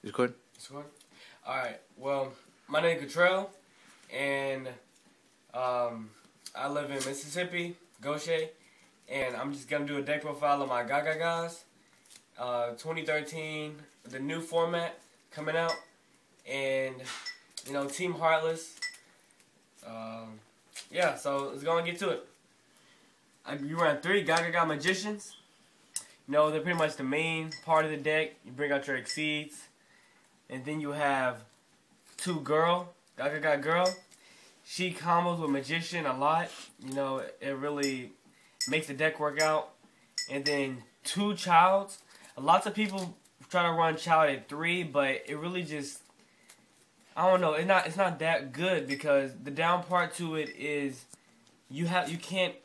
It's good. Alright, well, my name is Cottrell, and I live in Mississippi, Goshen, and I'm just going to do a deck profile of my Gagagas. 2013, the new format coming out, and, you know, Team Heartless. Yeah, so let's go and get to it. You run 3 Gagaga Magicians. You know, they're pretty much the main part of the deck. You bring out your Exceeds. And then you have 2 Gagaga Girl. She combos with Magician a lot. You know, it really makes the deck work out. And then 2 Childs. Lots of people try to run Child at 3, but it really just, I don't know, it's not that good, because the down part to it is you can't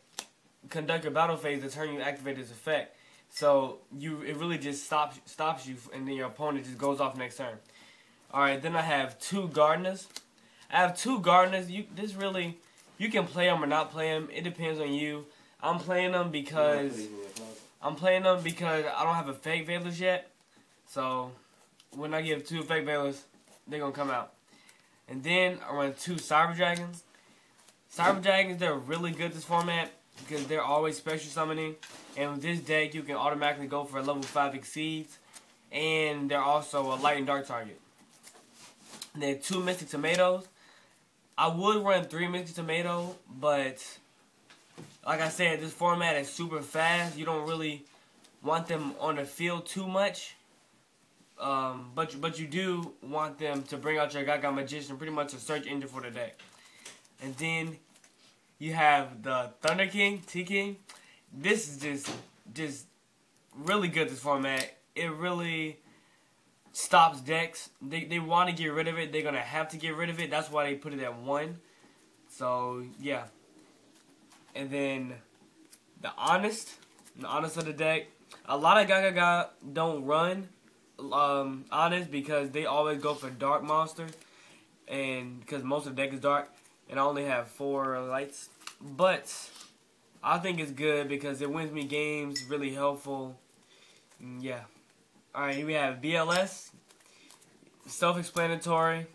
conduct your battle phase the turn you activate this effect. So it really just stops you, and then your opponent just goes off next turn. Alright, then I have 2 Gardeners. I have 2 Gardeners. You can play them or not play them. It depends on you. I'm playing them because I don't have a fake Veilers yet. So when I give 2 fake Veilers, they're gonna come out. And then I run 2 Cyber Dragons. Cyber Dragons, they're really good this format because they're always special summoning. And with this deck, you can automatically go for a level 5 Exceeds, and they're also a light and dark target. And then 2 Mystic Tomatoes. I would run 3 Mystic Tomato, but like I said, this format is super fast. You don't really want them on the field too much. But you do want them to bring out your Gagaga Magician, pretty much a search engine for the deck. And then you have the Thunder King, T-King. This is just really good, this format. It really stops decks. They want to get rid of it. They're going to have to get rid of it. That's why they put it at 1. So, yeah. And then the Honest of the deck. A lot of Gagaga don't run Honest because they always go for dark monsters, and because most of the deck is dark, and I only have 4 lights. But I think it's good because it wins me games, really helpful. Yeah. Alright, here we have BLS. Self-explanatory.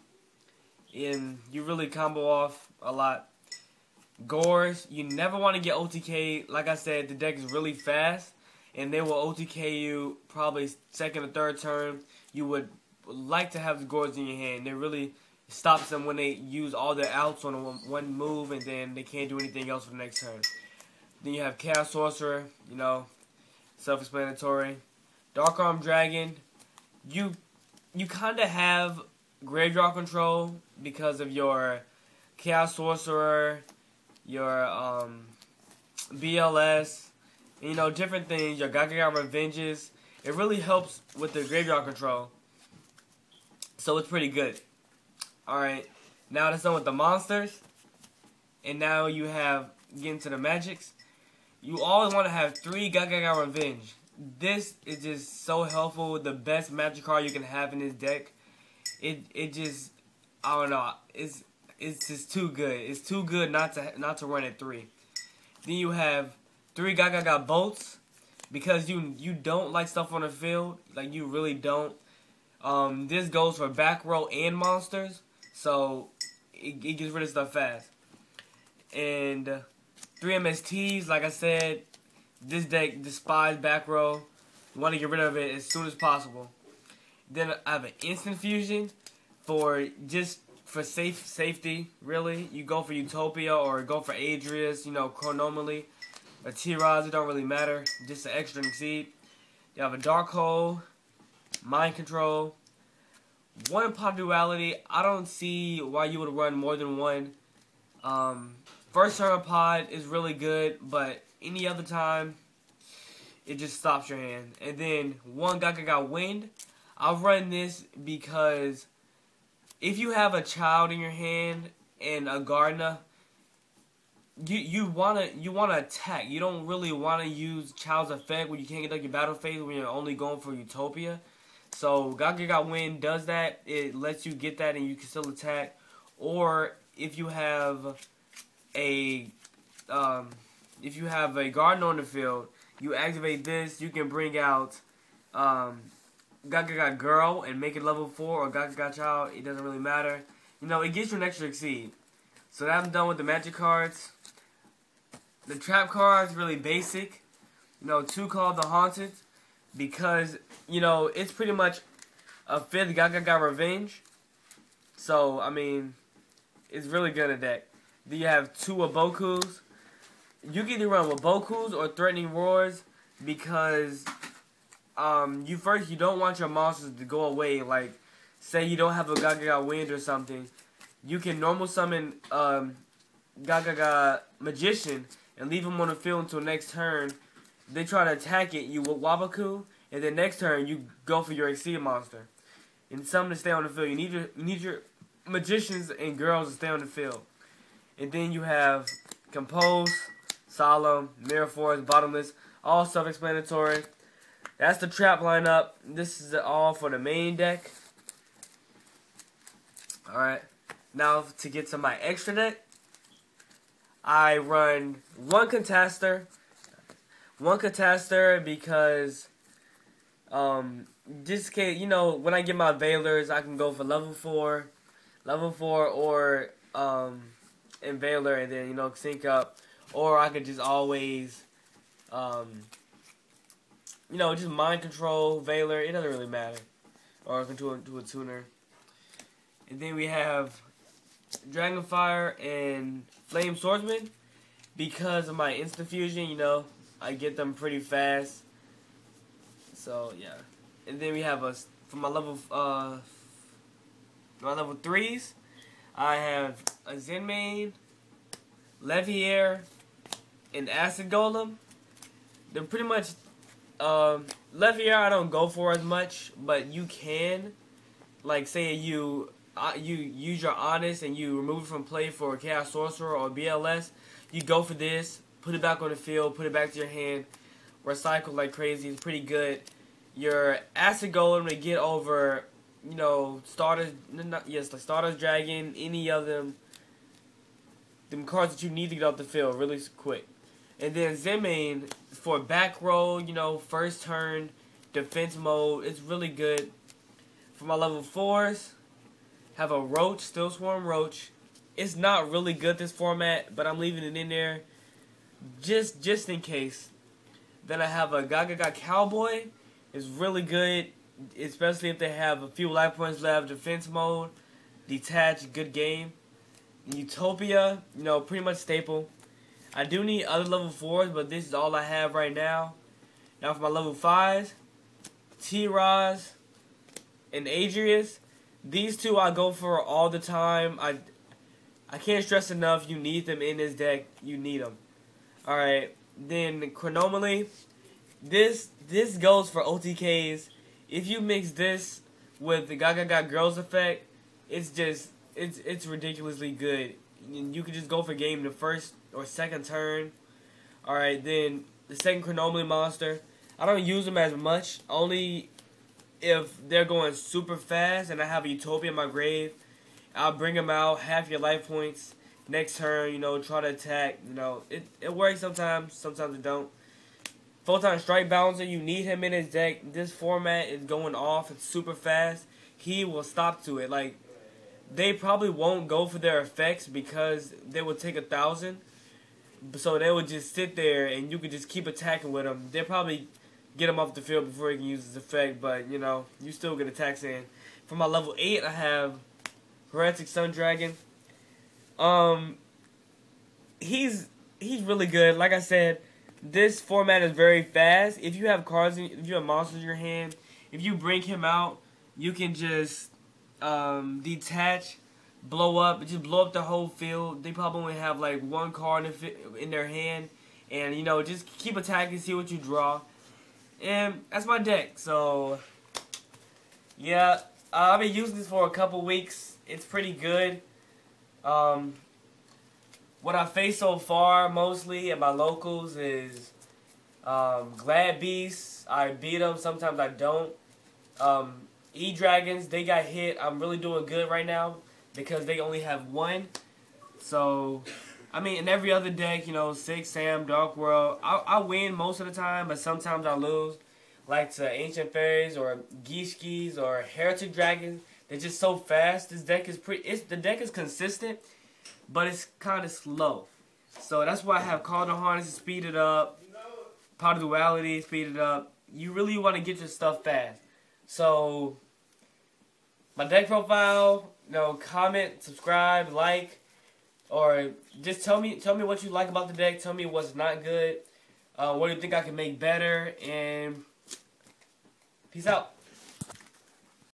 And you really combo off a lot. Gores, you never want to get OTK. Like I said, the deck is really fast, and they will OTK you probably 2nd or 3rd turn. You would like to have the Gores in your hand. It really stops them when they use all their outs on one move, and then they can't do anything else for the next turn. Then you have Chaos Sorcerer, you know, self-explanatory. Dark Arm Dragon, you kind of have graveyard control because of your Chaos Sorcerer, your BLS, you know, different things, your Gagaga Revenges. It really helps with the graveyard control. So it's pretty good. Alright, now that's done with the monsters. And now you have, getting to the magics. You always want to have 3 Gagaga Revenge. This is just so helpful. The best magic card you can have in this deck. It just, I don't know. It's just too good. It's too good not to run at 3. Then you have 3 Gagaga Bolts, because you don't like stuff on the field. Like, you really don't. This goes for back row and monsters, so it gets rid of stuff fast. And 3 MSTs, like I said, this deck despises back row. You want to get rid of it as soon as possible. Then I have an Instant Fusion for safety, really. You go for Utopia or go for Adrius, you know, Chronomally. Or T-Roz, it don't really matter. Just an extra Exceed. You have a Dark Hole, Mind Control. 1 Pod Duality, I don't see why you would run more than 1. First turn Pod is really good, but any other time, it just stops your hand. And then 1 Gagaga Wind. I'll run this because if you have a Child in your hand and a Gardener, you wanna attack. You don't really wanna use Child's effect when you can't conduct your battle phase when you're only going for Utopia. So Gagaga Wind does that. It lets you get that and you can still attack. Or if you have a Gardener on the field, you activate this. You can bring out Gagaga Girl and make it level 4 or Gagaga Child, it doesn't really matter. You know, it gives you an extra exceed. So that I'm done with the magic cards. The trap cards really basic. You know, 2 called the Haunted because, you know, it's pretty much a 5th Gagaga Revenge. So, I mean, it's really good at deck. Then you have 2 Abokus. You can either run with Abokus or Threatening Roars because you don't want your monsters to go away. Like, say you don't have a Gagaga Wind or something. You can normal summon Gagaga Magician and leave him on the field until next turn. They try to attack it, you Wabaku, and then next turn you go for your Exceed monster. And summon to stay on the field. You need your Magicians and Girls to stay on the field. And then you have Compose, Solemn, Mirror Force, Bottomless, all self-explanatory. That's the trap lineup. This is all for the main deck. Alright. Now to get to my extra deck, I run one Cataster because just in case, you know, when I get my Veilers, I can go for level 4 or Invaler and then, you know, sync up, or I could just always you know, just mind control, Veiler, it doesn't really matter, or control to a tuner. And then we have Dragonfire and Flame Swordsman because of my instant fusion. You know, I get them pretty fast. So yeah, and then we have for my level 3s. I have a Zenmain, Leviair, and Acid Golem. They're pretty much Leviair. I don't go for as much, but you can, like, say you use your Honest and you remove it from play for Chaos Sorcerer or BLS, you go for this, put it back on the field, put it back to your hand, recycle like crazy. It's pretty good. Your Acid Golem to get over, you know, Stardust Dragon, any of them cards that you need to get off the field really quick. And then Zenmain for back row, you know, first turn, defense mode, it's really good. For my level 4s, have a Roach, Still Swarm Roach. It's not really good this format, but I'm leaving it in there just in case. Then I have a Gagaga Cowboy. It's really good, especially if they have a few life points left. Defense mode, detach, good game. Utopia, you know, pretty much staple. I do need other level 4s, but this is all I have right now. Now for my level 5s, T-Roz and Adrius. These two I go for all the time. I can't stress enough, you need them in this deck. You need them. Alright, then Chronomaly. This goes for OTKs. If you mix this with the Gagaga Girls effect, it's ridiculously good. You can just go for game the first or second turn. Alright, then the second Chronomaly monster. I don't use them as much, only if they're going super fast and I have a Utopia in my grave. I'll bring them out, half your life points. Next turn, you know, try to attack. You know, it works sometimes it don't. Photon Strike Balancer, you need him in his deck. This format is going off, it's super fast. He will stop to it. Like, they probably won't go for their effects because they will take 1,000. So they would just sit there and you could just keep attacking with them. They'll probably get him off the field before he can use his effect, but, you know, you still get attacks in. For my level 8, I have Heretic Sun Dragon. He's really good. Like I said, this format is very fast. If you have if you have monsters in your hand, if you bring him out, you can just detach, blow up, just blow up the whole field. They probably only have like one card in their hand, and you know, just keep attacking, see what you draw. And that's my deck. So yeah, I've been using this for a couple weeks. It's pretty good. What I face so far mostly at my locals is Glad Beasts. I beat them, sometimes I don't. E-Dragons, they got hit. I'm really doing good right now because they only have one. So, I mean, in every other deck, you know, 6 Sam, Dark World, I win most of the time, but sometimes I lose. like to Ancient Fairies or Geeshkis or Heretic Dragons. They're just so fast. This deck is the deck is consistent, but it's kind of slow. So that's why I have Cauldron Harness to speed it up. Powder Duality, speed it up. You really want to get your stuff fast. So my deck profile, comment, subscribe, like, or just tell me what you like about the deck. Tell me what's not good. What do you think I can make better? And peace out.